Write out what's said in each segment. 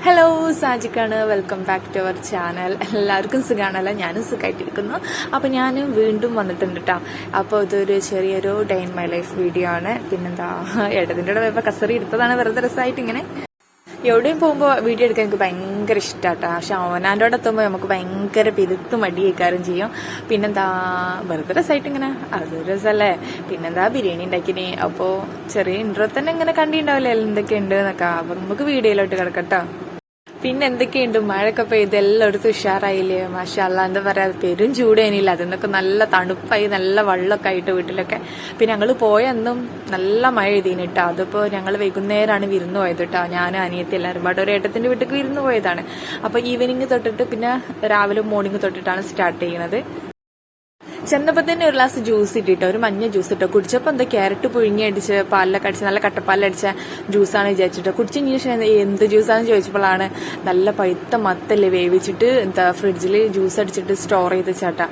Hello, സാജിക്കാണ്. Welcome back to our channel. എല്ലാവർക്കും സുഖമാണല്ലോ? ഞാനും സുഖമായിട്ടിരിക്കുന്നു. അപ്പോൾ ഞാൻ വീണ്ടും വന്നിട്ടുണ്ട് കേട്ടോ. അപ്പോൾ ഇതൊരു ചെറിയൊരു day in my life video ആണ്. പിന്നെന്താ, ഏട്ടത്തിൻ്റെ കൂടെ പോയപ്പോൾ കസറി എടുത്തതാണ്, വെറുതെ രസമായിട്ട് ഇങ്ങനെ. എവിടെയും പോകുമ്പോൾ വീഡിയോ എടുക്കാൻ എനിക്ക് ഭയങ്കര ഇഷ്ടമാട്ടോ. പക്ഷെ അവനാൻ്റെ കൂടെ എത്തുമ്പോൾ നമുക്ക് ഭയങ്കര പെരുത്ത് മടിയേക്കാരും ചെയ്യും. പിന്നെന്താ, വെറുതെ രസമായിട്ട് ഇങ്ങനെ, അതൊരു രസമല്ലേ. പിന്നെന്താ, ബിരിയാണി ഉണ്ടാക്കിനി. അപ്പോൾ ചെറിയ ഇൻട്രോ തന്നെ ഇങ്ങനെ കണ്ടിട്ടുണ്ടാവില്ലേ എന്തൊക്കെയുണ്ട് എന്നൊക്കെ. അപ്പോൾ നമുക്ക് വീഡിയോയിലോട്ട് കിടക്കട്ടോ. പിന്നെ എന്തൊക്കെയുണ്ട്, മഴയൊക്കെ പെയ്ത് എല്ലായിടത്തും ഉഷാറായില്ലേ? മാഷാഅല്ലാ. എന്താ പറയാ, പെരും ചൂടേനില്ല, അതിന്നൊക്കെ നല്ല തണുപ്പായി, നല്ല വെള്ളമൊക്കെ ആയിട്ട് വീട്ടിലൊക്കെ. പിന്നെ ഞങ്ങൾ പോയെന്നും നല്ല മഴ എഴുതിന് കേട്ടോ. അതിപ്പോ ഞങ്ങൾ വൈകുന്നേരമാണ് വിരുന്ന് പോയത് കേട്ടോ. ഞാനും അനിയത്തി എല്ലാവരും പാടെ ഒരു ഏട്ടത്തിന്റെ വീട്ടിലേക്ക് വിരുന്ന് പോയതാണ്. അപ്പൊ ഈവനിങ് തൊട്ടിട്ട് പിന്നെ രാവിലെ മോർണിംഗ് തൊട്ടിട്ടാണ് സ്റ്റാർട്ട് ചെയ്യുന്നത്. ചെന്നപ്പോ തന്നെ ഒരു ഗ്ലാസ് ജ്യൂസ് ഇട്ടിട്ടോ, ഒരു മഞ്ഞ ജ്യൂസ് ഇട്ടോ. കുടിച്ചപ്പോ എന്താ ക്യാരറ്റ് പുഴുങ്ങി അടിച്ച് പാലിലൊക്കെ അടിച്ച് നല്ല കട്ടപ്പാലിലടിച്ച ജ്യൂസാണ് വിചാരിച്ചിട്ടോ. കുടിച്ചതിന് ശേഷം എന്ത് ജ്യൂസാണെന്ന് ചോദിച്ചപ്പോഴാണ് നല്ല പഴുത്ത മത്തല്ലേ വേവിച്ചിട്ട് എന്താ ഫ്രിഡ്ജിൽ ജ്യൂസ് അടിച്ചിട്ട് സ്റ്റോർ ചെയ്ത് ചേട്ടാ.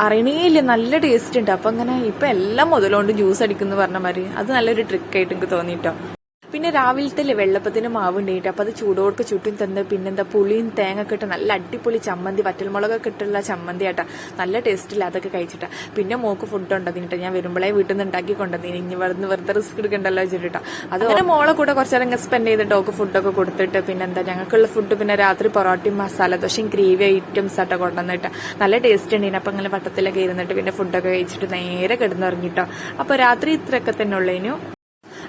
അറിയണേയില്ല, നല്ല ടേസ്റ്റ് ഉണ്ട്. അപ്പൊ അങ്ങനെ ഇപ്പൊ എല്ലാം മുതലുകൊണ്ട് ജ്യൂസ് അടിക്കുന്നു പറഞ്ഞ മാതിരി അത് നല്ലൊരു ട്രിക്കായിട്ട് എനിക്ക് തോന്നിട്ടോ. പിന്നെ രാവിലത്തെ വെള്ളപ്പത്തിന് മാവ് ഉണ്ടായിട്ട് അപ്പൊ അത് ചൂടോർക്ക് ചുറ്റും തന്ന് പിന്നെന്താ പുളിയും തേങ്ങ ഒക്കെ ഇട്ട് നല്ല അടിപൊളി ചമ്മന്തി, വറ്റൽമുളകൊക്കെ ഇട്ടുള്ള ചമ്മന്തി ആട്ടാ. നല്ല ടേസ്റ്റില്ല, അതൊക്കെ കഴിച്ചിട്ടാ. പിന്നെ മോക്ക് ഫുഡ് ഉണ്ടതിനിട്ട് ഞാൻ വരുമ്പോഴേ വീട്ടിൽ നിന്ന് ഉണ്ടാക്കി കൊണ്ടുവന്നിന്. ഇനി വെറുതെ റിസ്ക് എടുക്കണ്ടല്ലോ വെച്ചിട്ടാ. അത് അങ്ങനെ മോളെ കൂടെ കുറച്ചേരം സ്പെൻഡ് ചെയ്തിട്ട് ഓക്ക് ഫുഡൊക്കെ കൊടുത്തിട്ട് പിന്നെന്താ ഞങ്ങൾക്കുള്ള ഫുഡ് പിന്നെ രാത്രി പൊറോട്ടയും മസാല ദോശയും ഗ്രേവി ഐറ്റംസ് ആട്ടോ കൊണ്ടുവന്നിട്ട് നല്ല ടേസ്റ്റ് ഉണ്ടായിരുന്നു. അപ്പൊ അങ്ങനെ വട്ടത്തിലൊക്കെ ഇരുന്നിട്ട് പിന്നെ ഫുഡൊക്കെ കഴിച്ചിട്ട് നേരെ കിടന്നിറങ്ങിട്ടോ. അപ്പൊ രാത്രി ഇത്രയൊക്കെ തന്നെ ഉള്ളതിനു.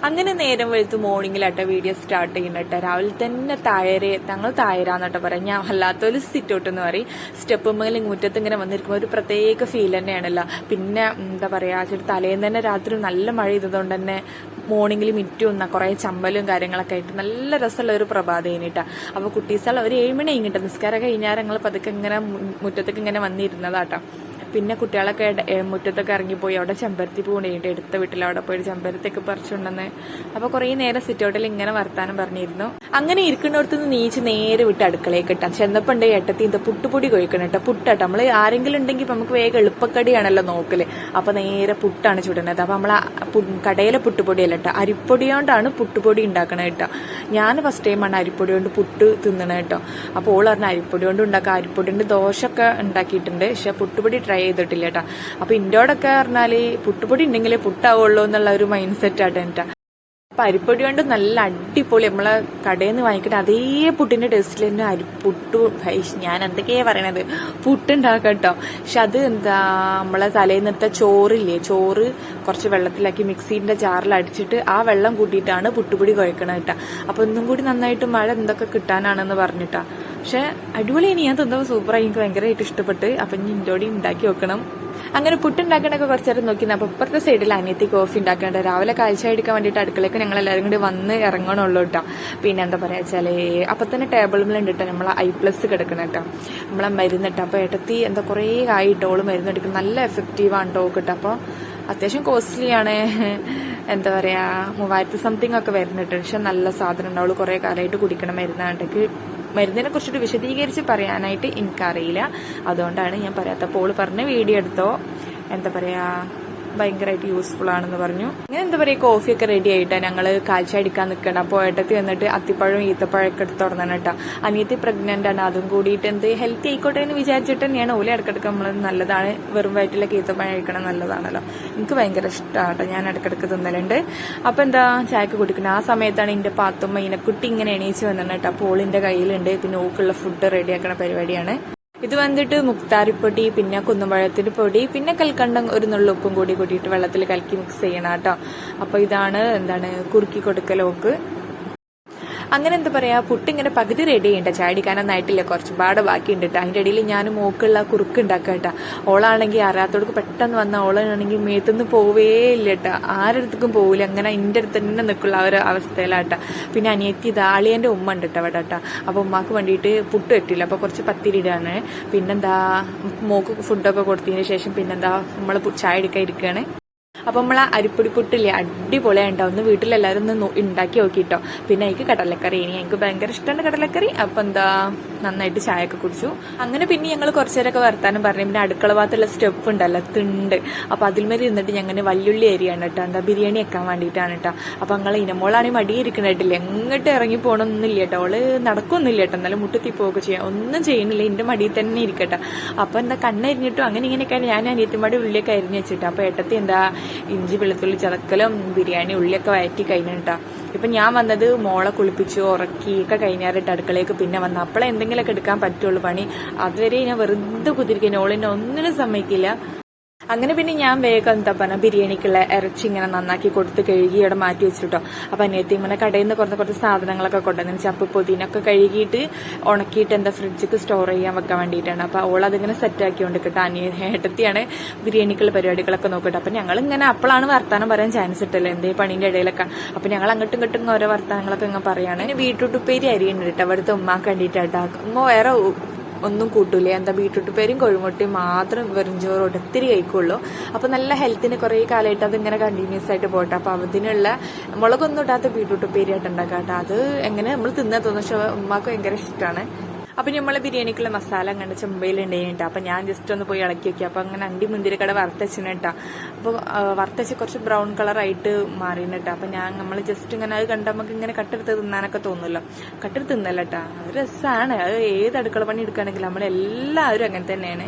അങ്ങനെ നേരം വെളുത്ത് മോർണിംഗിലാട്ടോ വീഡിയോ സ്റ്റാർട്ട് ചെയ്യുന്നുട്ടോ. രാവിലെ തന്നെ ഞങ്ങൾ താഴരാന്നട്ടോ പറയാം. ഞാൻ അല്ലാത്തൊരു സിറ്റ് ഔട്ട് എന്ന് പറയും. സ്റ്റെപ്പ് മേലെ മുറ്റത്ത് ഇങ്ങനെ വന്നിരിക്കുമ്പോൾ ഒരു പ്രത്യേക ഫീൽ തന്നെയാണല്ലോ. പിന്നെ എന്താ പറയാ, തലേന്ന് തന്നെ രാത്രി നല്ല മഴ ചെയ്തതുകൊണ്ട് തന്നെ മോർണിംഗിൽ മിറ്റും കുറെ ചമ്പലും കാര്യങ്ങളൊക്കെ ആയിട്ട് നല്ല രസമുള്ള ഒരു പ്രഭാതം കഴിഞ്ഞിട്ടാ. അപ്പൊ കുട്ടീസെല്ലാം ഒരു 7 മണി കഴിഞ്ഞിട്ട് നിസ്കാരമൊക്കെ കഴിഞ്ഞാൽ ഞങ്ങൾ പതുക്കെ ഇങ്ങനെ മുറ്റത്തേക്ക് ഇങ്ങനെ വന്നിരുന്നതാട്ടോ. പിന്നെ കുട്ടികളൊക്കെ മുറ്റത്തൊക്കെ ഇറങ്ങിപ്പോയി. അവിടെ ചെമ്പരത്തി പൂ ഉണ്ടായിട്ട് എടുത്ത വീട്ടിൽ അവിടെ പോയി ചെമ്പരത്തൊക്കെ പറിച്ചുകൊണ്ടെന്ന്. അപ്പൊ കുറെ നേരം സിറ്റ് ഔട്ടിൽ ഇങ്ങനെ വർത്താനം പറഞ്ഞിരുന്നു. അങ്ങനെ ഇരിക്കുന്നിടത്തുനിന്ന് നീച്ച് നേരെ വിട്ട് അടുക്കളയിൽ കിട്ടാം. ചെന്നപ്പോ ഉണ്ട് ഏട്ടത്തി ഇത് പുട്ടുപൊടി കൊഴിക്കണം കേട്ടോ. പുട്ടാട്ടോ, നമ്മള് ആരെങ്കിലും ഉണ്ടെങ്കിൽ നമുക്ക് വേഗം എളുപ്പക്കടിയാണല്ലോ നോക്കല്. അപ്പൊ നേരെ പുട്ടാണ് ചുടുന്നത്. അപ്പൊ നമ്മളെ കടയിലെ പുട്ടുപൊടിയല്ല കേട്ടോ, അരിപ്പൊടി കൊണ്ടാണ് പുട്ടുപൊടി ഉണ്ടാക്കണത് കേട്ടോ. ഞാൻ ഫസ്റ്റ് ടൈമാണ് അരിപ്പൊടി കൊണ്ട് പുട്ട് തിന്നണത് കേട്ടോ. അപ്പൊ ഓള് പറഞ്ഞ അരിപ്പൊടി കൊണ്ട് ഉണ്ടാക്കാം. അരിപ്പൊടി കൊണ്ട് ദോശയൊക്കെ ഉണ്ടാക്കിയിട്ടുണ്ട്, പക്ഷെ പുട്ടുപൊടി ട്രൈ ചെയ്തിട്ടില്ല കേട്ടാ. അപ്പൊ ഇന്റോടൊക്കെ പറഞ്ഞാല് പുട്ടുപൊടി ഉണ്ടെങ്കിലേ പുട്ടാവുള്ളൂ എന്നുള്ള ഒരു മൈൻഡ് സെറ്റ് ആട്ടെ എന്നിട്ടാ. അപ്പൊ അരിപ്പൊടി കൊണ്ട് നല്ല അടിപൊളി നമ്മളെ കടയിൽ നിന്ന് വാങ്ങിക്കട്ടെ അതേ പുട്ടിന്റെ ടേസ്റ്റിൽ തന്നെ അരിപ്പുട്ടു. ഞാൻ എന്തൊക്കെയാ പറയണത്, പുട്ടുണ്ടാക്കട്ടോ. പക്ഷെ അത് എന്താ, നമ്മളെ തലേന്നത്തെ ചോറില്ലേ, ചോറ് കുറച്ച് വെള്ളത്തിലാക്കി മിക്സിന്റെ ജാറിൽ അടിച്ചിട്ട് ആ വെള്ളം കൂട്ടിയിട്ടാണ് പുട്ടുപൊടി കുഴക്കണത് കേട്ടാ. അപ്പൊ ഒന്നും കൂടി നന്നായിട്ട് മഴ എന്തൊക്കെ കിട്ടാനാണെന്ന് പറഞ്ഞിട്ടാ. പക്ഷെ അടിപൊളിയാണ്, ഞാൻ തിന്നപ്പോൾ സൂപ്പറായി, എനിക്ക് ഭയങ്കരമായിട്ട് ഇഷ്ടപ്പെട്ട്. അപ്പൊ ഇനി ഇൻഡോടി ഉണ്ടാക്കി വെക്കണം. അങ്ങനെ പുട്ടുണ്ടാക്കണൊക്കെ കുറച്ചേരം നോക്കി. അപ്പൊ ഇപ്പുറത്തെ സൈഡിൽ അനിയത്തി കോഫി ഉണ്ടാക്കേണ്ട. രാവിലെ കാഴ്ച എടുക്കാൻ വേണ്ടിയിട്ട് അടുക്കളയ്ക്ക് ഞങ്ങൾ എല്ലാവരും കൂടി വന്ന് ഇറങ്ങണുള്ളൂ കേട്ടോ. പിന്നെ എന്താ പറയാ വെച്ചാല് അപ്പൊ തന്നെ ടേബിളിലുണ്ട് കേട്ടോ നമ്മളെ I+ കിടക്കണം കേട്ടോ, നമ്മളെ മരുന്നിട്ട്. അപ്പൊ ഏട്ടത്തി എന്താ കുറെ ആയിട്ട് ഓള് മരുന്നെടുക്കും, നല്ല എഫക്റ്റീവാണ് കേട്ടോ കേട്ടോ. അപ്പൊ അത്യാവശ്യം കോസ്റ്റ്ലിയാണ്, എന്താ പറയാ 3000 സംതിങ് ഒക്കെ വരുന്നുണ്ട്. പക്ഷെ നല്ല സാധനം ഉണ്ടാവുള്ളൂ, കുറെ കാലമായിട്ട് കുടിക്കണം മരുന്നാണ്ടെങ്കിൽ. മരുന്നിനെ കുറിച്ചിട്ട് വിശദീകരിച്ച് പറയാനായിട്ട് എനിക്കറിയില്ല, അതുകൊണ്ടാണ് ഞാൻ പറയാത്ത. അപ്പോൾ പറഞ്ഞ വീഡിയോ എടുത്തോ, എന്താ പറയാ ഭയങ്കരമായിട്ട് യൂസ്ഫുൾ ആണെന്ന് പറഞ്ഞു. അങ്ങനെ എന്താ പറയാ കോഫിയൊക്കെ റെഡി ആയിട്ടാ ഞങ്ങള് കാഴ്ച അടിക്കാൻ നിൽക്കണം. അപ്പോൾ ഏട്ടത്തി വന്നിട്ട് അത്തിപ്പഴവും ഈത്തപ്പഴമൊക്കെ എടുത്ത് തുറന്നാണ് കേട്ടോ. അനിയത്തി പ്രഗ്നന്റ് ആണ്, അതും കൂടിയിട്ട് എന്ത് ഹെൽത്തി ആയിക്കോട്ടെ എന്ന് വിചാരിച്ചിട്ട് തന്നെയാണ് ഓല ഇടക്കിടക്ക് നമ്മൾ നല്ലതാണ്, വെറും വയറ്റിലൊക്കെ ഈത്തപ്പഴം കഴിക്കണം നല്ലതാണല്ലോ. എനിക്ക് ഭയങ്കര ഇഷ്ടമാണ് കേട്ടോ, ഞാൻ ഇടക്കിടക്ക് തിന്നലുണ്ട്. അപ്പൊ എന്താ ചായക്ക് കുടിക്കണം. ആ സമയത്താണ് എന്റെ പാത്തുമ്മ ഇനക്കുട്ടി ഇങ്ങനെ എണീച്ച് വന്നിട്ട് കേട്ടോ. അപ്പോൾ ഓളിന്റെ കയ്യിലുണ്ട്, പിന്നെ ഓക്കുള്ള ഫുഡ് റെഡിയാക്കണ പരിപാടിയാണ്. ഇത് വന്നിട്ട് മുക്താരിപ്പൊടി, പിന്നെ കുന്നുമ്പഴത്തിന്റെ പൊടി, പിന്നെ കൽക്കണ്ടം ഒരു നുള്ളുപ്പും കൂടി കൂട്ടിയിട്ട് വെള്ളത്തിൽ കലക്കി മിക്സ് ചെയ്യണം കേട്ടോ. അപ്പൊ ഇതാണ് കുറുക്കി കൊടുക്കലോക്ക്. അങ്ങനെ എന്താ പറയാ പുട്ടിങ്ങനെ പകുതി റെഡി ചെയ്യണ്ട, ചായ അടിക്കാനൊന്നായിട്ടില്ല, കുറച്ചുപാട് ബാക്കിയുണ്ട് കേട്ടോ. അതിന്റെ ഇടയിൽ ഞാൻ മോക്കുള്ള കുറുക്ക് ഉണ്ടാക്കാം കേട്ടോ. ഓളാണെങ്കിൽ അറിയാത്തോടക്ക് പെട്ടെന്ന് വന്ന ഓളാണെങ്കിൽ മേത്തുനിന്ന് പോവേ ഇല്ല കേട്ടോ, ആരടുത്തേക്കും പോവില്ല, അങ്ങനെ എന്റെ അടുത്ത് തന്നെ നിൽക്കുള്ള ആ ഒരു അവസ്ഥയിലാട്ടോ. പിന്നെ അനിയത്തി ദാളിയന്റെ ഉമ്മ ഉണ്ട് കേട്ടോ അവിടെ കേട്ടോ. അപ്പൊ ഉമ്മാക്ക് വേണ്ടിയിട്ട് പുട്ട് പറ്റില്ല, അപ്പൊ കുറച്ച് പത്തിരിടാണ്. പിന്നെന്താ മോക്ക് ഫുഡൊക്കെ കൊടുത്തതിന് ശേഷം പിന്നെന്താ നമ്മള് ചായ അടിക്കാൻ ഇരിക്കുകയാണ്. അപ്പൊ നമ്മളെ അരിപ്പൊടി പുട്ടില്ലേ, അടിപൊളിയായിട്ടോ. ഒന്ന് വീട്ടിലെല്ലാവരും ഒന്ന് ഉണ്ടാക്കി നോക്കിട്ടോ. പിന്നെ എനിക്ക് കടലക്കറി, എനിക്ക് ഭയങ്കര ഇഷ്ടമാണ് കടലക്കറി. അപ്പൊ എന്താ നന്നായിട്ട് ചായ ഒക്കെ കുടിച്ചു. അങ്ങനെ പിന്നെ ഞങ്ങൾ കുറച്ചേരൊക്കെ വർത്താനം പറഞ്ഞു. പിന്നെ അടുക്കള ഭാഗത്തുള്ള സ്റ്റെപ്പ് ഉണ്ടല്ലോ, തിണ്ട്, അപ്പൊ അതിൽമേൽ ഇരുന്നിട്ട് ഞങ്ങൾ വല്യുള്ളി അരിയാണ് കേട്ടോ, എന്താ ബിരിയാണി വെക്കാൻ വേണ്ടിയിട്ടാണ് കേട്ടോ. അപ്പൊ ഞങ്ങൾ ഇനമോളാണെങ്കിൽ മടിയിരിക്കണായിട്ടില്ല, എങ്ങോട്ട് ഇറങ്ങി പോകണമെന്നില്ല കേട്ടോ, അവള് നടക്കൊന്നുമില്ല കേട്ടോ, എന്നാലും മുട്ടത്തി പോവുക ചെയ്യാം, ഒന്നും ചെയ്യുന്നില്ല, എന്റെ മടിയിൽ തന്നെ ഇരിക്കട്ടെ. അപ്പൊ എന്താ കണ്ണരിഞ്ഞിട്ടും അങ്ങനെ ഇങ്ങനെയൊക്കെ ഞാൻ അനിയത്തിമാരുടെ ഉള്ളിയൊക്കെ അരിഞ്ഞു വെച്ചിട്ട്, അപ്പൊ ഏട്ടത്തി എന്താ ഇഞ്ചി വെളുത്തുള്ളി ചതക്കലും ബിരിയാണി ഉള്ളിയൊക്കെ വയറ്റി കഴിഞ്ഞിട്ടാ. ഇപ്പൊ ഞാൻ വന്നത് മോളെ കുളിപ്പിച്ചു ഉറക്കി ഒക്കെ കഴിഞ്ഞാറിട്ട് അടുക്കളയ്ക്ക് പിന്നെ വന്ന അപ്പോഴേ എന്തെങ്കിലുമൊക്കെ എടുക്കാൻ പറ്റുള്ളൂ പണി. അതുവരെ ഞാൻ വെറുതെ കുതിരിക്കുന്നു, ഓളിനെ ഒന്നിനും സമ്മതിക്കില്ല. അങ്ങനെ പിന്നെ ഞാൻ വേഗം എന്താ പറഞ്ഞ ബിരിയാണിക്കുള്ള ഇറച്ചി ഇങ്ങനെ നന്നാക്കി കൊടുത്ത് കഴുകി ഇവിടെ മാറ്റി വെച്ചിട്ടോ. അപ്പൊ അനിയത്തി ഇങ്ങനെ കടയിൽ നിന്ന് കുറച്ച് സാധനങ്ങളൊക്കെ കൊണ്ടുവന്നു, ചപ്പ് പൊതിനൊക്കെ കഴുകിയിട്ട് ഉണക്കിയിട്ട് എന്താ ഫ്രിഡ്ജിക്ക് സ്റ്റോർ ചെയ്യാൻ വെക്കാൻ വേണ്ടിയിട്ടാണ്. അപ്പൊ അവൾ അതിങ്ങനെ സെറ്റ് ആക്കിക്കൊണ്ട് കിട്ടും. ഏട്ടത്തിയാണ് ബിരിയാണിക്കുള്ള പരിപാടികളൊക്കെ നോക്കട്ടെ. അപ്പൊ ഞങ്ങൾ ഇങ്ങനെ അപ്പോഴാണ് വർത്താനം പറയാൻ ചാൻസ് ഇട്ടല്ലോ, എന്തേ പണീന്റെ ഇടയിലൊക്കെ. അപ്പൊ ഞങ്ങൾ അങ്ങോട്ടും ഇങ്ങോട്ടും ഓരോ വർത്താനങ്ങളൊക്കെ ഇങ്ങനെ പറയാണ്. ബീട്രൂട്ടുപ്പേരി അരിയുണ്ട് കേട്ടോ, അവിടുത്തെ ഉമ്മാക്ക് വേണ്ടിയിട്ടാ. ഉമ്മ വേറെ ഒന്നും കൂട്ടൂല, എന്താ ബീട്രൂട്ട് പേരും കോഴിമുട്ടയും മാത്രം വെറും ചോറ് ഒത്തിരി കഴിക്കുള്ളൂ. അപ്പൊ നല്ല ഹെൽത്തിന് കുറെ കാലമായിട്ട് അതിങ്ങനെ കണ്ടിന്യൂസ് ആയിട്ട് പോട്ടെ. അപ്പൊ അതിനുള്ള മുളകൊന്നും ഇടാത്ത ബീട്രൂട്ട് പേരിയായിട്ട് ഉണ്ടാക്കാം കേട്ടോ. അത് എങ്ങനെ നമ്മൾ തിന്നാ തോന്നുന്നു, പക്ഷെ ഉമ്മാക്ക് ഭയങ്കര ഇഷ്ടമാണ്. അപ്പൊ നമ്മളെ ബിരിയാണിക്കുള്ള മസാല അങ്ങനെ ചെമ്പയിലുണ്ടായിട്ടാ. അപ്പൊ ഞാൻ ജസ്റ്റ് ഒന്ന് പോയി ഇളക്കി വെക്കുക. അപ്പൊ അങ്ങനെ അണ്ടി മുന്തിരിക്കട വറുത്തച്ചിട്ടാ. അപ്പൊ വറുത്തച്ച് കുറച്ച് ബ്രൗൺ കളറായിട്ട് മാറിയിട്ടാ. അപ്പൊ നമ്മൾ ജസ്റ്റ് ഇങ്ങനെ അത് കണ്ട നമുക്ക് ഇങ്ങനെ കട്ടെടുത്ത് തിന്നാനൊക്കെ തോന്നുമല്ലോ, കട്ടെടുത്ത് തിന്നല്ലട്ടാ, അത് രസമാണ്. അത് ഏത് അടുക്കള പണി എടുക്കുകയാണെങ്കിലും നമ്മളെല്ലാവരും അങ്ങനെ തന്നെയാണ്.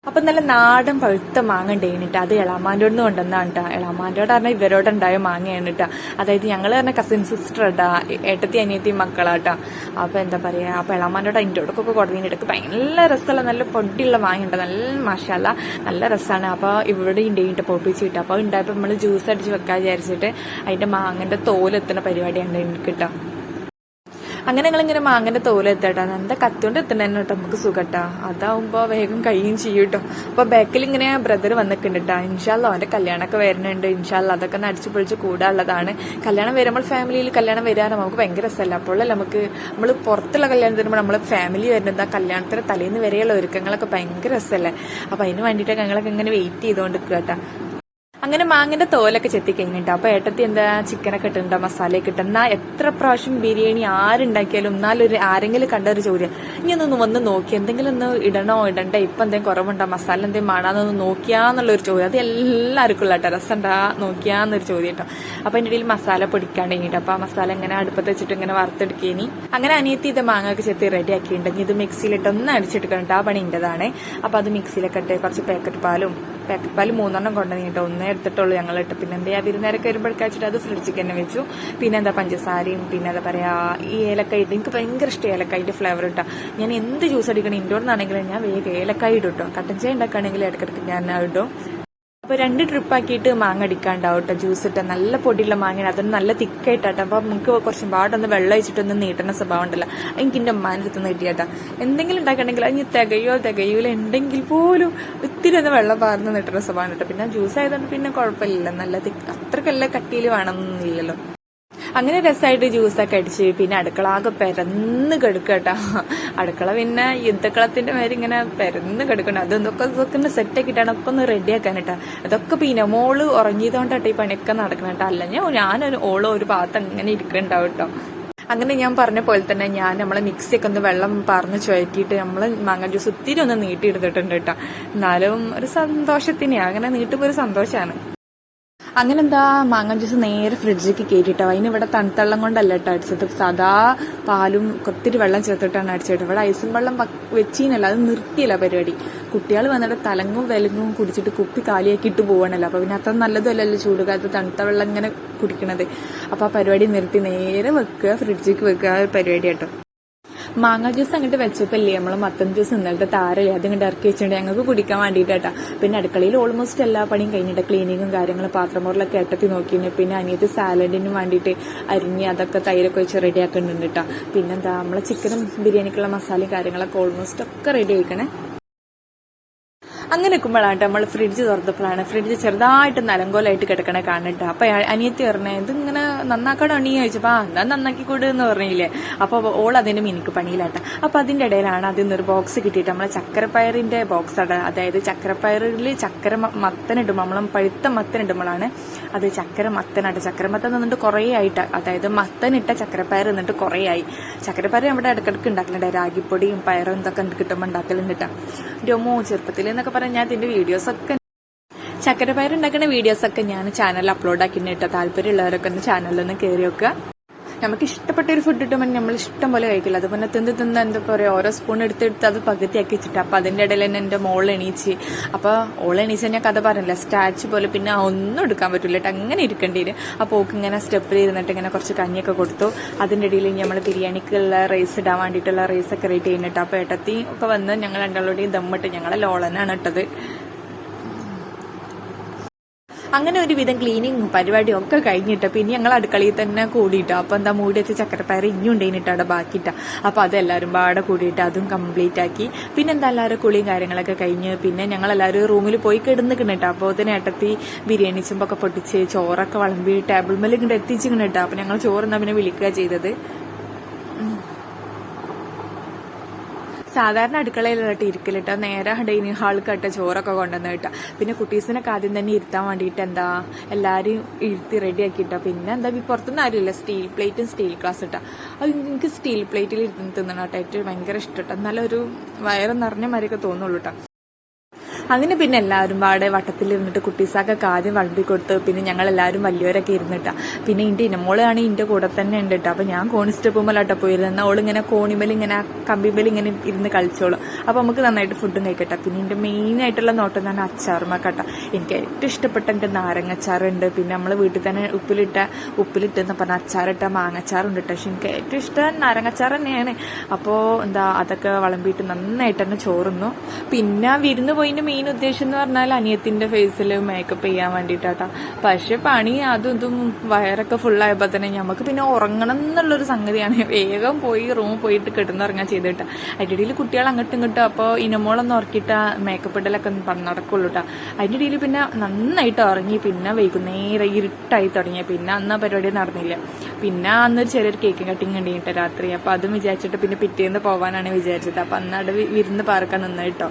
അപ്പൊ നല്ല നാടൻ പഴുത്ത മാങ്ങ ഉണ്ടായിട്ടാ, അത് എളാമാൻ്റെ നിന്ന് കൊണ്ടുവന്നാണ് കേട്ടോ. എളാമാൻ്റോട് പറഞ്ഞാൽ ഇവരോടുണ്ടായ മാങ്ങയാണ് കേട്ടോ. അതായത് ഞങ്ങൾ പറഞ്ഞ കസിൻ സിസ്റ്റർ ഇട്ടാ, ഏട്ടത്തി അനിയത്തി മക്കളാട്ടാ. അപ്പൊ എന്താ പറയാ, അപ്പൊ എളാമാൻ്റോട് അതിൻ്റെ അടുക്കൊക്കെ കൊടുത്തിട്ട് നല്ല രസമുള്ള നല്ല പൊടിയുള്ള മാങ്ങ ഉണ്ട്, നല്ല മസാല, നല്ല രസമാണ്. അപ്പൊ ഇവിടെ ഉണ്ടായിട്ട് പൊപ്പിച്ചിട്ട്, അപ്പൊ ഉണ്ടായപ്പോ നമ്മള് ജ്യൂസ് അടിച്ച് വെക്കാൻ വിചാരിച്ചിട്ട് അതിന്റെ മാങ്ങന്റെ തോലെത്തുന്ന പരിപാടിയാണ് എനിക്ക് കേട്ടോ. അങ്ങനെ ഞങ്ങളിങ്ങനെ മാങ്ങന്റെ തോലെത്താട്ടാ, എന്താ കത്തുകൊണ്ട് എത്തണേന്ന് കേട്ടോ നമുക്ക് സുഖട്ടാ, അതാവുമ്പോ വേഗം കഴിയും ചെയ്യും കേട്ടോ. അപ്പൊ ബാക്കിൽ ഇങ്ങനെ ബ്രദർ വന്നിട്ടുണ്ട് കേട്ടോ. ഇൻഷാല്ല അവന്റെ കല്യാണമൊക്കെ വരുന്നുണ്ട്. ഇൻഷാല്ല അതൊക്കെ ഒന്ന് അടിച്ചു പൊളിച്ച് കൂടാനുള്ളതാണ്. കല്യാണം വരുമ്പോൾ ഫാമിലിയിൽ കല്യാണം വരാനും നമുക്ക് ഭയങ്കര രസമല്ല. അപ്പോഴല്ലേ നമുക്ക് നമ്മൾ പുറത്തുള്ള കല്യാണം തരുമ്പോൾ നമ്മളെ ഫാമിലി വരുന്നത് ആ കല്യാണത്തിന് തലേന്ന് വരെയുള്ള ഒരുക്കങ്ങളൊക്കെ ഭയങ്കര രസമല്ലേ. അപ്പൊ അതിന് വേണ്ടിയിട്ട് ഞങ്ങളൊക്കെ ഇങ്ങനെ വെയിറ്റ് ചെയ്തുകൊണ്ട് കേട്ടാ. അങ്ങനെ മാങ്ങിന്റെ തോലൊക്കെ ചെത്തി കഴിഞ്ഞിട്ട് അപ്പൊ ഏട്ടത്തി എന്താ ചിക്കനൊക്കെ ഇട്ടുണ്ടോ, മസാലയൊക്കെ ഇട്ട്. എന്നാ എത്ര പ്രാവശ്യം ബിരിയാണി ആരുണ്ടാക്കിയാലും എന്നാലും ആരെങ്കിലും കണ്ട ഒരു ചോദ്യം, ഇനി ഒന്ന് വന്ന് നോക്കി എന്തെങ്കിലും ഒന്ന് ഇടണോ ഇടണ്ടേ, ഇപ്പൊ എന്തെങ്കിലും കുറവുണ്ടോ, മസാല എന്തെങ്കിലും മാണാന്നൊന്ന് നോക്കിയാന്നുള്ളൊരു ചോദ്യം. അത് എല്ലാവർക്കും ഉള്ള കേട്ടോ, രസമുണ്ടാ നോക്കിയാന്നൊരു ചോദ്യം കേട്ടോ. അപ്പൊ അതിന്റെ ഇടയിൽ മസാല പൊടിക്കാണ്ട് കഴിഞ്ഞിട്ട് അപ്പൊ ആ മസാല ഇങ്ങനെ അടുപ്പത്ത് വെച്ചിട്ട് ഇങ്ങനെ വറുത്തെടുക്കേനി. അങ്ങനെ അനിയത്തി ഇത് മാങ്ങൊക്കെ ചെത്തി റെഡി ആക്കിയിട്ടുണ്ടെങ്കിൽ ഇത് മിക്സിയിലിട്ട് ഒന്ന് അടിച്ചെടുക്കണം കേട്ടോ, ആ പണി ഇന്റേതാണ്. അപ്പൊ അത് മിക്സിയിലൊക്കെ ഇട്ട് കുറച്ച് പാക്കറ്റ് പാല് 3 കൊണ്ടുവന്നിട്ട് ഒന്നേ എടുത്തിട്ടുള്ളൂ ഞങ്ങളിട്ട്. പിന്നെ എന്താ വിരുന്നേരൊക്കെ വരുമ്പോഴേക്കാച്ചിട്ട് അത് ഫ്രിഡ്ജിൽ തന്നെ വെച്ചു. പിന്നെ എന്താ പഞ്ചസാരയും പിന്നെ എന്താ പറയാ ഈ ഏലക്കായി ഇട്ട്, എനിക്ക് ഭയങ്കര ഇഷ്ടം ഏലക്കായിന്റെ ഫ്ലേവർ ഇട്ടാ. ഞാൻ എന്ത് ജ്യൂസ് അടിക്കണം ഇൻഡോർന്നാണെങ്കിലും ഞാൻ വേഗം ഏലക്കായി ഇടും കേട്ടോ. കട്ടൻ ചായ ഉണ്ടാക്കുകയാണെങ്കിൽ ഇടയ്ക്കിടയ്ക്ക് ഞാൻ ഇടും. അപ്പൊ 2 ട്രിപ്പാക്കിയിട്ട് മാങ്ങ അടിക്കാണ്ടാവും കേട്ടോ. ജ്യൂസ് ഇട്ട നല്ല പൊടിയുള്ള മാങ്ങയാണ്, അതൊന്ന് നല്ല തിക്കായിട്ടാട്ടോ. അപ്പൊ നമുക്ക് കുറച്ചും പാടൊന്ന് വെള്ളം ഒഴിച്ചിട്ടൊന്ന് നീട്ടുന്ന സ്വഭാവം ഉണ്ടല്ലോ, എനിക്ക് എന്റെ അമ്മാൻ്റെ അടുത്ത് നീട്ടിയാട്ടാ. എന്തെങ്കിലും ഉണ്ടാക്കണമെങ്കിൽ അതിന് തികയൂല ഉണ്ടെങ്കിൽ പോലും ഇത്തിരി ഒന്ന് വെള്ളം പാർന്ന് നീട്ടുന്ന സ്വഭാവം കേട്ടോ. പിന്നെ ജ്യൂസ് ആയതുകൊണ്ട് പിന്നെ കുഴപ്പമില്ല, നല്ല അത്രക്കല്ല കട്ടിയിൽ വേണമെന്നില്ലല്ലോ. അങ്ങനെ രസമായിട്ട് ജ്യൂസൊക്കെ അടിച്ച് പിന്നെ അടുക്കള ആകെ പെരന്ന് കെടുക്കട്ടോ. അടുക്കള പിന്നെ യുദ്ധക്കളത്തിന്റെ മേലെ ഇങ്ങനെ പെരന്ന് കെടുക്കണം. അതൊക്കെ ഒന്ന് സെറ്റാക്കിയിട്ടാണ് ഒക്കെ ഒന്ന് റെഡിയാക്കാൻ കേട്ടോ. അതൊക്കെ പിന്നെ മോള് ഉറങ്ങിയതുകൊണ്ടാട്ടോ ഈ പണിയൊക്കെ നടക്കണം കേട്ടോ. അല്ല ഞാനൊരു ഓളോ ഒരു ഭാഗത്ത് അങ്ങനെ ഇരിക്കുന്നുണ്ടാവും കേട്ടോ. അങ്ങനെ ഞാൻ പറഞ്ഞ പോലെ തന്നെ ഞാൻ നമ്മളെ മിക്സിയൊക്കെ ഒന്ന് വെള്ളം പറഞ്ഞ് ചുഴറ്റിയിട്ട് നമ്മള് മാങ്ങ ജ്യൂസ് ഒത്തിരി ഒന്ന് നീട്ടിയെടുത്തിട്ടുണ്ട് കേട്ടോ. എന്നാലും ഒരു സന്തോഷത്തിനെയാ, അങ്ങനെ നീട്ടുമ്പോൾ ഒരു സന്തോഷമാണ്. അങ്ങനെ എന്താ മാങ്ങ ജ്യൂസ് നേരെ ഫ്രിഡ്ജിലേക്ക് കയറ്റിട്ടോ. അതിനിവിടെ തണുത്തള്ളം കൊണ്ടല്ല കേട്ടോ അടിച്ചത്, സാധാ പാലും ഒത്തിരി വെള്ളം ചേർത്തിട്ടാണ് അടിച്ചത്. ഇവിടെ ഐസും വെള്ളം വെച്ചീനല്ല, അത് നിർത്തിയില്ല പരിപാടി. കുട്ടികൾ വന്നിട്ട് തലങ്ങും വിലങ്ങും കുടിച്ചിട്ട് കുപ്പി കാലിയാക്കിയിട്ട് പോകണല്ലോ. അപ്പൊ പിന്നെ അത്ര നല്ലതല്ലല്ലോ ചൂടുകാലത്ത് തണുത്ത വെള്ളം ഇങ്ങനെ കുടിക്കണത്. അപ്പൊ ആ പരിപാടി നിർത്തി നേരെ വെക്കുക, ഫ്രിഡ്ജിലേക്ക് വെക്കുക, ആ പരിപാടി കേട്ടോ. മാങ്ങ ജ്യൂസ് അങ്ങോട്ട് വെച്ചപ്പോല്ലേ നമ്മള് മത്തൻ ജ്യൂസ് ഇന്നലത്തെ താരല്ലേ അത് ഇങ്ങോട്ട് ഇറക്കി വെച്ചിട്ടുണ്ട് ഞങ്ങൾക്ക് കുടിക്കാൻ വേണ്ടിയിട്ടാ. പിന്നെ അടുക്കളയിൽ ഓൾമോസ്റ്റ് എല്ലാ പണിയും കഴിഞ്ഞിട്ട് ക്ലീനിങ്ങും കാര്യങ്ങളും പാത്രമോറിലൊക്കെ എട്ടത്തി നോക്കിന്. പിന്നെ അനിയത്ത് സാലഡിന് വേണ്ടിയിട്ട് അരിഞ്ഞ് അതൊക്കെ തൈരൊക്കെ വെച്ച് റെഡി ആക്കുന്നുണ്ട് കേട്ടോ. പിന്നെന്താ നമ്മളെ ചിക്കനും ബിരിയാണിക്കുള്ള മസാലയും കാര്യങ്ങളൊക്കെ ഓൾമോസ്റ്റ് ഒക്കെ റെഡി ആയിക്കണേ. അങ്ങനെ നിൽക്കുമ്പോഴാണ് നമ്മൾ ഫ്രിഡ്ജ് തുറന്നപ്പോഴാണ് ഫ്രിഡ്ജ് ചെറുതായിട്ട് നലങ്കോലായിട്ട് കിടക്കണ കാണട്ടോ. അപ്പൊ അനിയത്തി പറഞ്ഞേ ഇതിങ്ങനെ നന്നാക്കണോ നീ ചോദിച്ചപ്പോ എന്നാ നന്നാക്കി കൂടെ എന്ന് പറഞ്ഞില്ലേ. അപ്പൊ ഓൾ അതിന്റെ മിനിക്ക് പണിയിലാട്ട. അപ്പൊ അതിന്റെ ഇടയിലാണ് അതിൽ നിന്നൊരു ബോക്സ് കിട്ടിയിട്ട് നമ്മളെ ചക്കരപ്പയറിന്റെ ബോക്സ് ആണ്. അതായത് ചക്കരപ്പയറിൽ ചക്കര മത്തനിടുമ്പോൾ നമ്മളും പഴുത്ത മത്തനിടുമ്പോഴാണ് അത് ചക്കര മത്തനായിട്ട്. ചക്കര മത്തൻ നിന്നിട്ട് കുറേ ആയിട്ട്, അതായത് മത്തനിട്ട ചക്കരപ്പയർ എന്നിട്ട് കുറേ ആയി. ചക്കരപ്പയർ നമ്മുടെ ഇടക്കിടക്ക് ഉണ്ടാക്കലുണ്ട്, രാഗിപ്പൊടിയും പയറും ഇതൊക്കെ കിട്ടുമ്പോൾ ഉണ്ടാക്കലുണ്ട് കേട്ടോ. രൊമോ ചെറുപ്പത്തിൽ എന്നൊക്കെ പറഞ്ഞാൽ ഞാൻ ഇതിന്റെ വീഡിയോസൊക്കെ ചക്കരപ്പയറുണ്ടാക്കുന്ന വീഡിയോസൊക്കെ ഞാൻ ചാനലിൽ അപ്ലോഡ് ആക്കിയിട്ട് താല്പര്യമുള്ളവരൊക്കെ ഒന്ന് ചാനലിലൊന്ന് കയറി വെക്കുക. നമുക്ക് ഇഷ്ടപ്പെട്ട ഒരു ഫുഡ് കിട്ടുമ്പോൾ നമ്മൾ ഇഷ്ടം പോലെ കഴിക്കില്ല. അതുപോലെ തിന്ന് എന്താ പറയുക ഓരോ സ്പൂൺ എടുത്തെടുത്ത് അത് പകുതിയാക്കി വെച്ചിട്ട്. അപ്പൊ അതിന്റെ ഇടയിൽ തന്നെ എന്റെ മോൾ എണീച്ച്. അപ്പൊ ഓൾ എണീച്ച് ഞാൻ കഥ പറഞ്ഞില്ല, സ്റ്റാച്ചു പോലെ പിന്നെ ഒന്നും എടുക്കാൻ പറ്റില്ല കേട്ടോ, അങ്ങനെ ഇരിക്കേണ്ടി വരും. അപ്പോൾ ഓക്ക് ഇങ്ങനെ സ്റ്റെപ്പിൽ ഇരുന്നിട്ട് ഇങ്ങനെ കുറച്ച് കഞ്ഞിയൊക്കെ കൊടുത്തു. അതിന്റെ ഇടയിൽ നമ്മൾ ബിരിയാണിക്കുള്ള റൈസ് ഇടാൻ വേണ്ടിയിട്ടുള്ള റൈസൊക്കെ റെഡി ചെയ്യുന്നുണ്ട്. അപ്പൊ ഏട്ടത്തി ഒക്കെ വന്ന് ഞങ്ങൾ രണ്ടാളോടെയും ദമ്മിട്ട് ഞങ്ങളെ ലോളനാണ് ഇട്ടത്. അങ്ങനെ ഒരുവിധം ക്ലീനിങ് പരിപാടിയും ഒക്കെ കഴിഞ്ഞിട്ട് പിന്നെ ഞങ്ങൾ അടുക്കളയിൽ തന്നെ കൂടിയിട്ട്. അപ്പൊ എന്താ മൂടി വെച്ച് ചക്കരപ്പയർ ഇഞ്ഞും ഉണ്ടായിട്ട് അവിടെ ബാക്കിയിട്ട. അപ്പൊ അതെല്ലാവരും പാടെ കൂടിയിട്ട് അതും കംപ്ലീറ്റ് ആക്കി. പിന്നെ എന്താ എല്ലാവരും കുളിയും കാര്യങ്ങളൊക്കെ കഴിഞ്ഞ് പിന്നെ ഞങ്ങൾ എല്ലാവരും റൂമിൽ പോയി കിടന്നിട്ട്. അപ്പോൾ അതിന് ഏട്ടത്തി ബിരിയാണി ചെമ്പൊക്കെ പൊട്ടിച്ച് ചോറൊക്കെ വിളമ്പി ടേബിൾ മേലെ ഇങ്ങോട്ട് എത്തിച്ചിട്ട്. അപ്പൊ ഞങ്ങൾ ചോറ് പിന്നെ വിളിക്കുക ചെയ്തത്. സാധാരണ അടുക്കളയിലായിട്ട് ഇരിക്കലിട്ട നേരെ ഡൈനിങ് ഹാളിൽ ചോറൊക്കെ കൊണ്ടുവന്നിട്ട. പിന്നെ കുട്ടീസിനൊക്കെ ആദ്യം തന്നെ ഇരുത്താൻ വേണ്ടിയിട്ട് എന്താ എല്ലാവരും ഇരുത്തി റെഡി ആക്കിയിട്ട. പിന്നെ എന്താ പുറത്തുനിന്ന് ആരുമില്ല, സ്റ്റീൽ പ്ലേറ്റും സ്റ്റീൽ ഗ്ലാസ് ഇട്ട. അത് എനിക്ക് സ്റ്റീൽ പ്ലേറ്റിൽ ഇരുന്ന് തിന്നണട്ടോ ഏറ്റവും ഭയങ്കര ഇഷ്ടപ്പെട്ട. നല്ലൊരു വയറ് നിറഞ്ഞ മാതിരിയൊക്കെ തോന്നുള്ളൂ കേട്ടോ. അങ്ങനെ പിന്നെ എല്ലാവരും പാടെ വട്ടത്തിലിരുന്നിട്ട് കുട്ടീസാക്കൊക്കെ ആദ്യം വളമ്പി കൊടുത്ത്. പിന്നെ ഞങ്ങൾ എല്ലാവരും വലിയവരൊക്കെ ഇരുന്നിട്ടാ. പിന്നെ ഇന്റെ ഇനമോളാണ് ഇന്റെ കൂടെ തന്നെ ഉണ്ട് കേട്ടോ. അപ്പൊ ഞാൻ കോണി സ്റ്റെപ്പുമ്പോഴാട്ടോ പോയിരുന്ന ഓളിങ്ങനെ കോണിമേൽ ഇങ്ങനെ കമ്പിമേൽ ഇങ്ങനെ ഇരുന്ന് കളിച്ചോളും. അപ്പൊ നമുക്ക് നന്നായിട്ട് ഫുഡും കഴിക്കട്ടെ. പിന്നെ എന്റെ മെയിൻ ആയിട്ടുള്ള നോട്ടം തന്നെ അച്ചാറുമാക്കട്ടെ. എനിക്ക് ഏറ്റവും ഇഷ്ടപ്പെട്ട എന്റെ നാരങ്ങച്ചാറുണ്ട്. പിന്നെ നമ്മൾ വീട്ടിൽ തന്നെ ഉപ്പിലിട്ടെന്ന് പറഞ്ഞ അച്ചാറിട്ട മാങ്ങച്ചാറുണ്ട് കേട്ടോ. പക്ഷെ എനിക്ക് ഏറ്റവും ഇഷ്ടം നാരങ്ങച്ചാർ തന്നെയാണ്. അപ്പോ എന്താ അതൊക്കെ വിളമ്പിയിട്ട് നന്നായിട്ട് തന്നെ ചോറുന്നു. പിന്നെ വിരുന്ന് പോയിന്റെ മെയിൻ ഉദ്ദേശം എന്ന് പറഞ്ഞാൽ അനിയത്തിന്റെ ഫേസിൽ മേക്കപ്പ് ചെയ്യാൻ വേണ്ടിയിട്ടാട്ടാ. പക്ഷെ പണി അതും ഇതും വയറൊക്കെ ഫുള്ളായപ്പോ തന്നെ നമുക്ക് പിന്നെ ഉറങ്ങണം എന്നുള്ളൊരു സംഗതിയാണ്. വേഗം പോയി റൂമിൽ പോയിട്ട് കിടന്നുറങ്ങാൻ ചെയ്തിട്ടാ. അതിന്റെ ഇടയിൽ കുട്ടികൾ അങ്ങോട്ടും ഇങ്ങോട്ടും അപ്പോൾ ഇനമോളൊന്നും ഉറക്കിയിട്ടാ മേക്കപ്പ് ഇടലൊക്കെ നടക്കുള്ളൂ കേട്ടോ. അതിന്റെ ഇടയിൽ പിന്നെ നന്നായിട്ട് ഉറങ്ങി. പിന്നെ വൈകുന്നേരം ഇരുട്ടായി തുടങ്ങി. പിന്നെ അന്ന് പരിപാടി നടന്നില്ല. പിന്നെ അന്നൊരു ചെറിയൊരു കേക്ക് കട്ടിങ് ഉണ്ട് രാത്രി. അപ്പൊ അതും വിചാരിച്ചിട്ട് പിന്നെ പിറ്റേന്ന് പോവാനാണ് വിചാരിച്ചത്. അപ്പൊ അന്നവിടെ വിരുന്ന് പാർക്കാൻ നിന്ന് കേട്ടോ.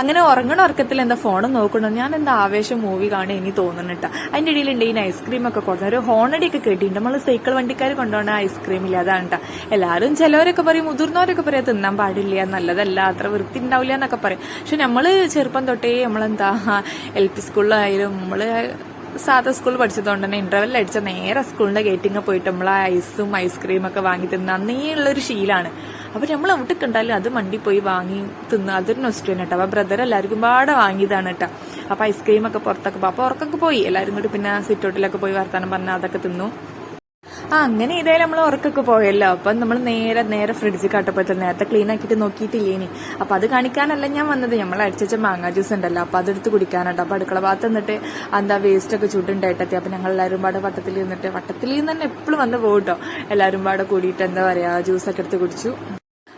അങ്ങനെ ഉറക്കത്തിൽ എന്താ ഫോൺ നോക്കണോ, ഞാൻ എന്താ ആവേശം മൂവി കാണുക ഇനി തോന്നുന്നുട്ടാ. അതിന്റെ ഇടയിൽ ഉണ്ട് ഈ ഐസ്ക്രീം ഒക്കെ കൊടുത്തു. ഒരു ഹോണടിയൊക്കെ കേട്ടിട്ടുണ്ട്. നമ്മൾ സൈക്കിൾ വണ്ടിക്കാർ കൊണ്ടുപോകണ ഐസ്ക്രീം ഇല്ല അതാണ് കേട്ടോ. എല്ലാവരും ചിലവരൊക്കെ പറയും, മുതിർന്നവരൊക്കെ പറയാം തിന്നാൻ പാടില്ല, നല്ലതല്ല, അത്ര വൃത്തി ഉണ്ടാവില്ല എന്നൊക്കെ പറയും. പക്ഷെ നമ്മള് ചെറുപ്പം തൊട്ടേ നമ്മളെന്താ LP സ്കൂളിലായാലും നമ്മള് സാധാ സ്കൂളിൽ പഠിച്ചതുകൊണ്ട് തന്നെ ഇന്റർവെൽ അടിച്ച നേരെ സ്കൂളിന്റെ ഗേറ്റിങ് പോയിട്ട് നമ്മൾ ഐസും ഐസ്ക്രീമൊക്കെ വാങ്ങി തിന്ന അന്നേ ഉള്ളൊരു ശീലാണ്. അപ്പൊ നമ്മൾ അവിടെ കണ്ടാലും അത് മണ്ടി പോയി വാങ്ങി തിന്ന് അതൊരു നൊസ്റ്റേണ് കേട്ടോ. അപ്പൊ ബ്രദർ എല്ലാവർക്കും പാടെ വാങ്ങിയതാണ് കേട്ടോ. അപ്പൊ ഐസ്ക്രീമൊക്കെ പുറത്തൊക്കെ അപ്പൊ ഉറക്കൊക്കെ പോയി. എല്ലാവരും കൂടി പിന്നെ സിറ്റൗട്ടിലൊക്കെ പോയി വർത്താനം പറഞ്ഞാൽ അതൊക്കെ തിന്നു. അങ്ങനെ ഇതായാലും നമ്മൾ ഉറക്കൊക്കെ പോയല്ലോ. അപ്പൊ നമ്മൾ നേരെ ഫ്രിഡ്ജിൽ കാട്ടപ്പോ നേരത്തെ ക്ലീൻ ആക്കിയിട്ട് നോക്കിയിട്ടില്ലേനി. അപ്പൊ അത് കാണിക്കാനല്ല ഞാൻ വന്നത്. നമ്മൾ അടിച്ച മാങ്ങ ജ്യൂസ് ഉണ്ടല്ലോ, അപ്പൊ അതെടുത്ത് കുടിക്കാനുണ്ട്. അപ്പൊ അടുക്കള ഭാഗത്ത് നിന്നിട്ട് എന്താ വേസ്റ്റ് ഒക്കെ ചുട്ടുണ്ടായിട്ടെത്തി. അപ്പൊ ഞങ്ങൾ എല്ലാവരും പാടെ വട്ടത്തിൽ നിന്ന് തന്നെ എപ്പോഴും വന്ന് പോകട്ടോ. എല്ലാവരും പാടെ കൂടിയിട്ട് എന്താ പറയാ ജ്യൂസൊക്കെ എടുത്ത് കുടിച്ചു.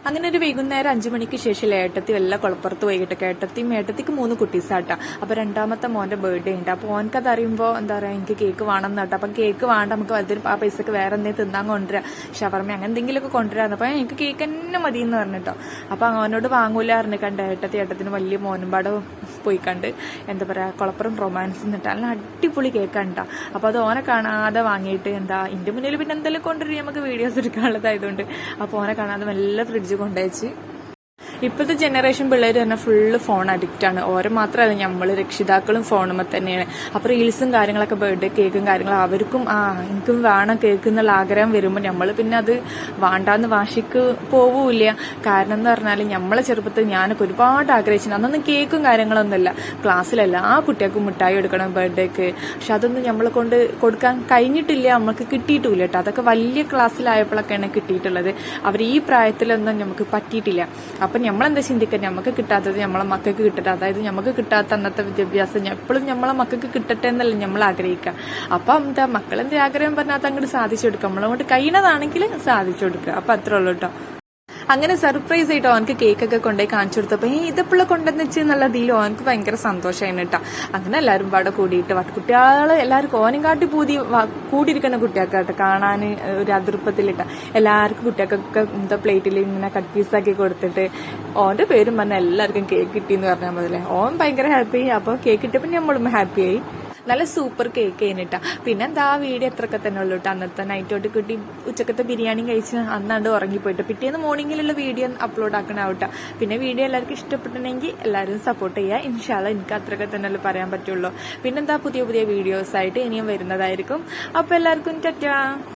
അങ്ങനെ ഒരു വൈകുന്നേരം 5 മണിക്ക് ശേഷം ഏട്ടത്തി വല്ല കുളപ്പുറത്ത് പോയിട്ടൊക്കെ. ഏട്ടത്തിക്ക് 3 കുട്ടീസാട്ടാ. അപ്പൊ രണ്ടാമത്തെ മോന്റെ ബർത്ത്ഡേ ഉണ്ട്. അപ്പൊ ഓനക്കത് അറിയുമ്പോ എന്താ പറയാ എനിക്ക് കേക്ക് വേണം കേട്ടോ. അപ്പൊ കേക്ക് വേണ്ട, നമുക്ക് ആ പൈസക്ക് വേറെ എന്തെങ്കിലും തിന്നാൻ കൊണ്ടുവരാം, ഷവർമ അങ്ങനെ എന്തെങ്കിലുമൊക്കെ കൊണ്ടുവരാന്ന്. അപ്പൊ എനിക്ക് കേക്ക് തന്നെ മതി എന്ന് പറഞ്ഞിട്ടോ. അപ്പൊ അവനോട് വാങ്ങൂല അറിഞ്ഞു കണ്ട് ഏട്ടത്തിന് വലിയ മോനുംപാട് പോയി കണ്ട് എന്താ പറയാ കുളപ്പുറം റൊമാൻസ് എന്നിട്ട് നല്ല അടിപൊളി കേക്കാണ്ടാ. അപ്പൊ അത് ഓനെ കാണാതെ വാങ്ങിയിട്ട് എന്താ ഇന്റെ മുന്നിൽ പിന്നെ എന്തെങ്കിലും കൊണ്ടുവരും നമുക്ക് വീഡിയോസ് എടുക്കാനുള്ളതായതുകൊണ്ട്. അപ്പൊ ഓനെ കാണാതെ മെല്ലെ ഫ്രിഡ്ജ് കൊണ്ടുവച്ച്. ഇപ്പോഴത്തെ ജനറേഷൻ പിള്ളേർ തന്നെ ഫുള്ള് ഫോൺ അഡിക്റ്റ് ആണ്. ഓരോ മാത്രമല്ല നമ്മള് രക്ഷിതാക്കളും ഫോണുമ്പോൾ തന്നെയാണ്. അപ്പൊ റീൽസും കാര്യങ്ങളൊക്കെ ബർത്ത്ഡേ കേക്കും കാര്യങ്ങളും അവർക്കും എനിക്കും വേണം കേക്ക് എന്നുള്ള ആഗ്രഹം വരുമ്പോൾ നമ്മൾ പിന്നെ അത് വേണ്ടാന്ന് വാശിക്ക് പോവില്ല. കാരണം എന്ന് പറഞ്ഞാൽ നമ്മളെ ചെറുപ്പത്തിൽ ഞാനൊക്കെ ഒരുപാട് ആഗ്രഹിച്ചിട്ടുണ്ട്. അന്നൊന്നും കേക്കും കാര്യങ്ങളൊന്നുമില്ല. ക്ലാസ്സിലെല്ലാ കുട്ടികൾക്കും മിഠായി എടുക്കണം ബർത്ത്ഡേക്ക്. പക്ഷെ അതൊന്നും നമ്മളെ കൊണ്ട് കൊടുക്കാൻ കഴിഞ്ഞിട്ടില്ല, നമുക്ക് കിട്ടിയിട്ടില്ല കേട്ടോ. അതൊക്കെ വലിയ ക്ലാസ്സിലായപ്പോഴൊക്കെയാണ് കിട്ടിയിട്ടുള്ളത്. അവർ ഈ പ്രായത്തിലൊന്നും നമുക്ക് പറ്റിയിട്ടില്ല. അപ്പൊ നമ്മളെന്താ ചിന്തിക്കുക, നമുക്ക് കിട്ടാത്തത് നമ്മളെ മക്കൾക്ക് കിട്ടട്ടെ. അതായത് നമുക്ക് കിട്ടാത്ത അന്നത്തെ വിദ്യാഭ്യാസം എപ്പോഴും നമ്മളെ മക്കൾക്ക് കിട്ടട്ടെ എന്നല്ല നമ്മൾ ആഗ്രഹിക്കുക. അപ്പൊ എന്താ മക്കളെന്താ ആഗ്രഹം പറഞ്ഞാൽ അങ്ങോട്ട് സാധിച്ചു കൊടുക്കുക. നമ്മളെ കൊണ്ട് കഴിയുന്നതാണെങ്കിൽ സാധിച്ചു കൊടുക്കുക. അപ്പൊ അത്രേ ഉള്ളൂ കേട്ടോ. അങ്ങനെ സർപ്രൈസ് ആയിട്ട് അവനക്ക് കേക്കൊക്കെ കൊണ്ടുപോയി കാണിച്ചു കൊടുത്തപ്പോൾ ഇതെപ്പോഴും കൊണ്ടുവന്ന് വെച്ച് എന്നുള്ള ഇതിലും അവനക്ക് ഭയങ്കര സന്തോഷമായിരുന്നു കേട്ടോ. അങ്ങനെ എല്ലാവരും പാടെ കൂടിയിട്ട് കുട്ടികൾ എല്ലാവർക്കും ഓനും കാട്ടി കൂടിയിരിക്കുന്ന കുട്ടികൾക്കാട്ടെ കാണാൻ ഒരു അതിർപ്പത്തിലിട്ട എല്ലാവർക്കും കുട്ടികൾക്കൊക്കെ എന്താ പ്ലേറ്റിൽ ഇങ്ങനെ കട്ട് പീസാക്കി കൊടുത്തിട്ട് ഓന്റെ പേരും പറഞ്ഞാൽ എല്ലാവർക്കും കേക്ക് കിട്ടിയെന്ന് പറഞ്ഞാൽ മതില്ലേ. ഓൻ ഭയങ്കര ഹാപ്പി. അപ്പോൾ കേക്ക് കിട്ടിയപ്പോൾ നമ്മളും ഹാപ്പിയായി. നല്ല സൂപ്പർ കേക്ക് കഴിഞ്ഞിട്ടാ. പിന്നെ എന്താ വീഡിയോ എത്രയൊക്കെ തന്നെ ഉള്ളൂ കേട്ടോ. അന്നത്തെ നൈറ്റോട്ട് കിട്ടി ഉച്ചക്കത്തെ ബിരിയാണി കഴിച്ച് അന്നാണ്ട് ഉറങ്ങിപ്പോയിട്ട് പിറ്റേന്ന് മോർണിംഗിലുള്ള വീഡിയോ അപ്ലോഡ് ആക്കണാവട്ടെ. പിന്നെ വീഡിയോ എല്ലാവർക്കും ഇഷ്ടപ്പെട്ടിട്ടുണ്ടെങ്കിൽ എല്ലാവരും സപ്പോർട്ട് ചെയ്യുക. ഇൻഷാല്ല എനിക്ക് അത്രയൊക്കെ തന്നെ പറയാൻ പറ്റുള്ളൂ. പിന്നെന്താ പുതിയ പുതിയ വീഡിയോസ് ആയിട്ട് ഇനിയും വരുന്നതായിരിക്കും. അപ്പോൾ എല്ലാവർക്കും ടാറ്റാ.